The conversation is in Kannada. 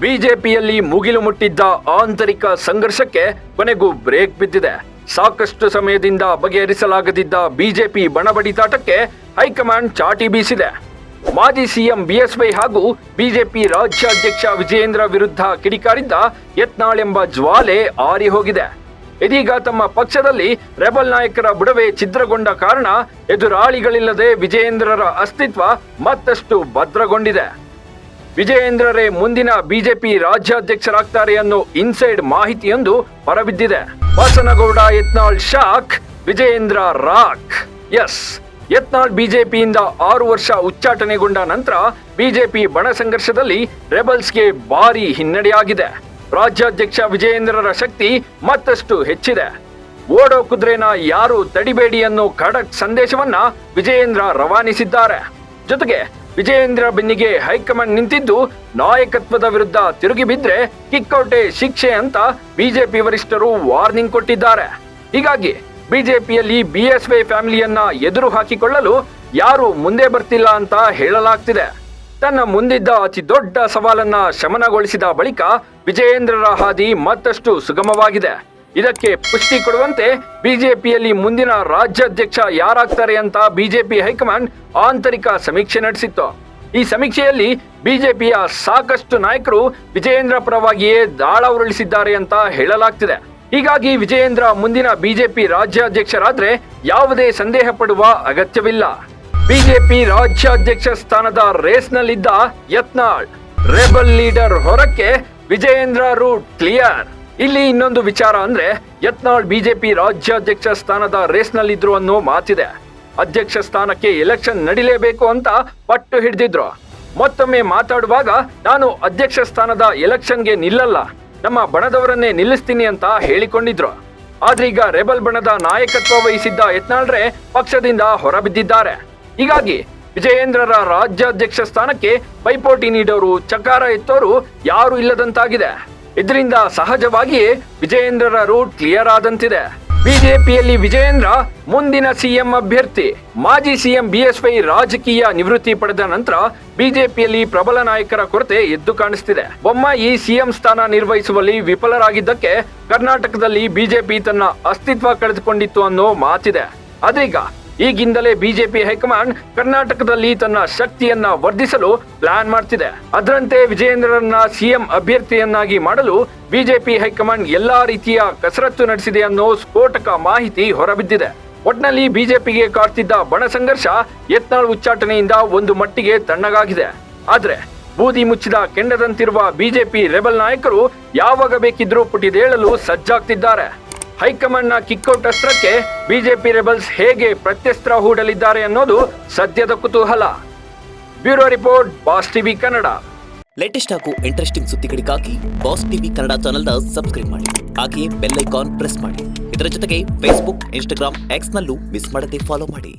ಬಿಜೆಪಿಯಲ್ಲಿ ಮುಗಿಲು ಮುಟ್ಟಿದ್ದ ಆಂತರಿಕ ಸಂಘರ್ಷಕ್ಕೆ ಕೊನೆಗೂ ಬ್ರೇಕ್ ಬಿದ್ದಿದೆ. ಸಾಕಷ್ಟು ಸಮಯದಿಂದ ಬಗೆಹರಿಸಲಾಗದಿದ್ದ ಬಿಜೆಪಿ ಬಣಬಡಿದಾಟಕ್ಕೆ ಹೈಕಮಾಂಡ್ ಚಾಟಿ ಬೀಸಿದೆ. ಮಾಜಿ ಸಿಎಂ ಬಿಎಸ್ವೈ ಹಾಗೂ ಬಿಜೆಪಿ ರಾಜ್ಯಾಧ್ಯಕ್ಷ ವಿಜಯೇಂದ್ರ ವಿರುದ್ಧ ಕಿಡಿಕಾರಿದ್ದ ಯತ್ನಾಳ್ ಎಂಬ ಜ್ವಾಲೆ ಆರಿ ಹೋಗಿದೆ. ಇದೀಗ ತಮ್ಮ ಪಕ್ಷದಲ್ಲಿ ರೆಬಲ್ ನಾಯಕರ ಬುಡವೆ ಛಿದ್ರಗೊಂಡ ಕಾರಣ ಎದುರಾಳಿಗಳಿಲ್ಲದೆ ವಿಜಯೇಂದ್ರರ ಅಸ್ತಿತ್ವ ಮತ್ತಷ್ಟು ಭದ್ರಗೊಂಡಿದೆ. ವಿಜಯೇಂದ್ರರೇ ಮುಂದಿನ ಬಿಜೆಪಿ ರಾಜ್ಯಾಧ್ಯಕ್ಷರಾಗ್ತಾರೆ ಅನ್ನೋ ಇನ್ಸೈಡ್ ಮಾಹಿತಿಯೊಂದು ಹೊರಬಿದ್ದಿದೆ. Basanagouda Yatnal shock, Vijayendra rock. Yes, Yatnal ಬಿಜೆಪಿಯಿಂದ 6 ವರ್ಷ ಉಚ್ಚಾಟನೆಗೊಂಡ ನಂತರ ಬಿಜೆಪಿ ಬಣ ಸಂಘರ್ಷದಲ್ಲಿ ರೆಬಲ್ಸ್ಗೆ ಭಾರಿ ಹಿನ್ನಡೆಯಾಗಿದೆ. ರಾಜ್ಯಾಧ್ಯಕ್ಷ ವಿಜಯೇಂದ್ರರ ಶಕ್ತಿ ಮತ್ತಷ್ಟು ಹೆಚ್ಚಿದೆ. ಓಡೋ ಕುದುರೆನ ಯಾರು ತಡಿಬೇಡಿ ಅನ್ನೋ ಖಡಕ್ ಸಂದೇಶವನ್ನ ವಿಜಯೇಂದ್ರ ರವಾನಿಸಿದ್ದಾರೆ. ಜೊತೆಗೆ ವಿಜಯೇಂದ್ರ ಬೆನ್ನಿಗೆ ಹೈಕಮಾಂಡ್ ನಿಂತಿದ್ದು ನಾಯಕತ್ವದ ವಿರುದ್ಧ ತಿರುಗಿ ಬಿದ್ರೆ ಕಿಕ್ಕೌಟೆ ಶಿಕ್ಷೆ ಅಂತ ಬಿಜೆಪಿ ವರಿಷ್ಠರು ವಾರ್ನಿಂಗ್ ಕೊಟ್ಟಿದ್ದಾರೆ. ಹೀಗಾಗಿ ಬಿಜೆಪಿಯಲ್ಲಿ ಬಿಎಸ್ವೈ ಫ್ಯಾಮಿಲಿಯನ್ನ ಎದುರು ಹಾಕಿಕೊಳ್ಳಲು ಯಾರು ಮುಂದೆ ಬರ್ತಿಲ್ಲ ಅಂತ ಹೇಳಲಾಗ್ತಿದೆ. ತನ್ನ ಮುಂದಿದ್ದ ಅತಿ ದೊಡ್ಡ ಸವಾಲನ್ನ ಶಮನಗೊಳಿಸಿದ ಬಳಿಕ ವಿಜಯೇಂದ್ರರ ಹಾದಿ ಮತ್ತಷ್ಟು ಸುಗಮವಾಗಿದೆ. ಇದಕ್ಕೆ ಪುಷ್ಟಿ ಕೊಡುವಂತೆ ಬಿಜೆಪಿಯಲ್ಲಿ ಮುಂದಿನ ರಾಜ್ಯಾಧ್ಯಕ್ಷ ಯಾರಾಗ್ತಾರೆ ಅಂತ ಬಿಜೆಪಿ ಹೈಕಮಾಂಡ್ ಆಂತರಿಕ ಸಮೀಕ್ಷೆ ನಡೆಸಿತ್ತು. ಈ ಸಮೀಕ್ಷೆಯಲ್ಲಿ ಬಿಜೆಪಿಯ ಸಾಕಷ್ಟು ನಾಯಕರು ವಿಜಯೇಂದ್ರ ಪರವಾಗಿಯೇ ದಾಳ ಉರುಳಿಸಿದ್ದಾರೆ ಅಂತ ಹೇಳಲಾಗ್ತಿದೆ. ಹೀಗಾಗಿ ವಿಜಯೇಂದ್ರ ಮುಂದಿನ ಬಿಜೆಪಿ ರಾಜ್ಯಾಧ್ಯಕ್ಷರಾದ್ರೆ ಯಾವುದೇ ಸಂದೇಹ ಪಡುವ ಅಗತ್ಯವಿಲ್ಲ. ಬಿಜೆಪಿ ರಾಜ್ಯಾಧ್ಯಕ್ಷ ಸ್ಥಾನದ ರೇಸ್ನಲ್ಲಿದ್ದ ಯತ್ನಾಳ್, ರೆಬಲ್ ಲೀಡರ್ ಹೊರಕ್ಕೆ ವಿಜಯೇಂದ್ರ ರೂಟ್ ಕ್ಲಿಯರ್. ಇಲ್ಲಿ ಇನ್ನೊಂದು ವಿಚಾರ ಅಂದ್ರೆ ಯತ್ನಾಳ್ ಬಿಜೆಪಿ ರಾಜ್ಯಾಧ್ಯಕ್ಷ ಸ್ಥಾನದ ರೇಸ್ನಲ್ಲಿದ್ರು ಅನ್ನೋ ಮಾತಿದೆ. ಅಧ್ಯಕ್ಷ ಸ್ಥಾನಕ್ಕೆ ಎಲೆಕ್ಷನ್ ನಡಿಲೇಬೇಕು ಅಂತ ಪಟ್ಟು ಹಿಡಿದಿದ್ರು. ಮತ್ತೊಮ್ಮೆ ಮಾತಾಡುವಾಗ ನಾನು ಅಧ್ಯಕ್ಷ ಸ್ಥಾನದ ಎಲೆಕ್ಷನ್ಗೆ ನಿಲ್ಲಲ್ಲ, ನಮ್ಮ ಬಣದವರನ್ನೇ ನಿಲ್ಲಿಸ್ತೀನಿ ಅಂತ ಹೇಳಿಕೊಂಡಿದ್ರು. ಆದ್ರೀಗ ರೆಬಲ್ ಬಣದ ನಾಯಕತ್ವ ವಹಿಸಿದ್ದ ಯತ್ನಾಳ್ರೆ ಪಕ್ಷದಿಂದ ಹೊರಬಿದ್ದಿದ್ದಾರೆ. ಹೀಗಾಗಿ ವಿಜಯೇಂದ್ರರ ರಾಜ್ಯಾಧ್ಯಕ್ಷ ಸ್ಥಾನಕ್ಕೆ ಪೈಪೋಟಿ ನೀಡೋರು, ಚಕಾರ ಎತ್ತೋರು ಯಾರು ಇಲ್ಲದಂತಾಗಿದೆ. ಇದರಿಂದ ಸಹಜವಾಗಿಯೇ ವಿಜಯೇಂದ್ರರ ರೂಟ್ ಕ್ಲಿಯರ್ ಆದಂತಿದೆ. ಬಿಜೆಪಿಯಲ್ಲಿ ವಿಜಯೇಂದ್ರ ಮುಂದಿನ ಸಿಎಂ ಅಭ್ಯರ್ಥಿ. ಮಾಜಿ ಸಿಎಂ ಬಿಎಸ್ವೈ ರಾಜಕೀಯ ನಿವೃತ್ತಿ ಪಡೆದ ನಂತರ ಬಿಜೆಪಿಯಲ್ಲಿ ಪ್ರಬಲ ನಾಯಕರ ಕೊರತೆ ಎದ್ದು ಕಾಣಿಸ್ತಿದೆ. ಬೊಮ್ಮಾಯಿ ಸಿಎಂ ಸ್ಥಾನ ನಿರ್ವಹಿಸುವಲ್ಲಿ ವಿಫಲರಾಗಿದ್ದಕ್ಕೆ ಕರ್ನಾಟಕದಲ್ಲಿ ಬಿಜೆಪಿ ತನ್ನ ಅಸ್ತಿತ್ವ ಕಳೆದುಕೊಂಡಿತ್ತು ಅನ್ನೋ ಮಾತಿದೆ. ಆದ್ರೀಗ ಈಗಿಂದಲೇ ಬಿಜೆಪಿ ಹೈಕಮಾಂಡ್ ಕರ್ನಾಟಕದಲ್ಲಿ ತನ್ನ ಶಕ್ತಿಯನ್ನ ವರ್ಧಿಸಲು ಪ್ಲಾನ್ ಮಾಡ್ತಿದೆ. ಅದರಂತೆ ವಿಜಯೇಂದ್ರರನ್ನ ಸಿಎಂ ಅಭ್ಯರ್ಥಿಯನ್ನಾಗಿ ಮಾಡಲು ಬಿಜೆಪಿ ಹೈಕಮಾಂಡ್ ಎಲ್ಲಾ ರೀತಿಯ ಕಸರತ್ತು ನಡೆಸಿದೆ ಅನ್ನೋ ಸ್ಫೋಟಕ ಮಾಹಿತಿ ಹೊರಬಿದ್ದಿದೆ. ಒಟ್ನಲ್ಲಿ ಬಿಜೆಪಿಗೆ ಕಾಡ್ತಿದ್ದ ಬಣ ಸಂಘರ್ಷ ಯತ್ನಾಳ್ ಉಚ್ಚಾಟನೆಯಿಂದ ಒಂದು ಮಟ್ಟಿಗೆ ತಣ್ಣಗಾಗಿದೆ. ಆದ್ರೆ ಬೂದಿ ಮುಚ್ಚಿದ ಕೆಂಡದಂತಿರುವ ಬಿಜೆಪಿ ರೆಬಲ್ ನಾಯಕರು ಯಾವಾಗ ಬೇಕಿದ್ರೂ ಪುಟಿದೇಳಲು ಸಜ್ಜಾಗ್ತಿದ್ದಾರೆ. ಹೈಕಮಾಂಡ್ ನ ಕಿಕ್ಔಟ್ ಅಸ್ತ್ರಕ್ಕೆ ಬಿಜೆಪಿ ರೆಬಲ್ಸ್ ಹೇಗೆ ಪ್ರತ್ಯಸ್ತ್ರ ಹೂಡಲಿದ್ದಾರೆ ಅನ್ನೋದು ಸದ್ಯದ ಕುತೂಹಲ. Bureau report, boss TV Kannada. Latest ಹಾಗೂ ಇಂಟ್ರೆಸ್ಟಿಂಗ್ ಸುದ್ದಿಗಳಿಗಾಗಿ ಬಾಸ್ ಟಿವಿ ಕನ್ನಡ ಚಾನೆಲ್ನ ಸಬ್ಸ್ಕ್ರೈಬ್ ಮಾಡಿ. ಹಾಗೆಯೇ ಬೆಲ್ ಐಕಾನ್ ಪ್ರೆಸ್ ಮಾಡಿ. ಇದರ ಜೊತೆಗೆ ಫೇಸ್ಬುಕ್, ಇನ್ಸ್ಟಾಗ್ರಾಮ್, ಎಕ್ಸ್ ನಲ್ಲೂ ಮಿಸ್ ಮಾಡದೆ ಫಾಲೋ ಮಾಡಿ.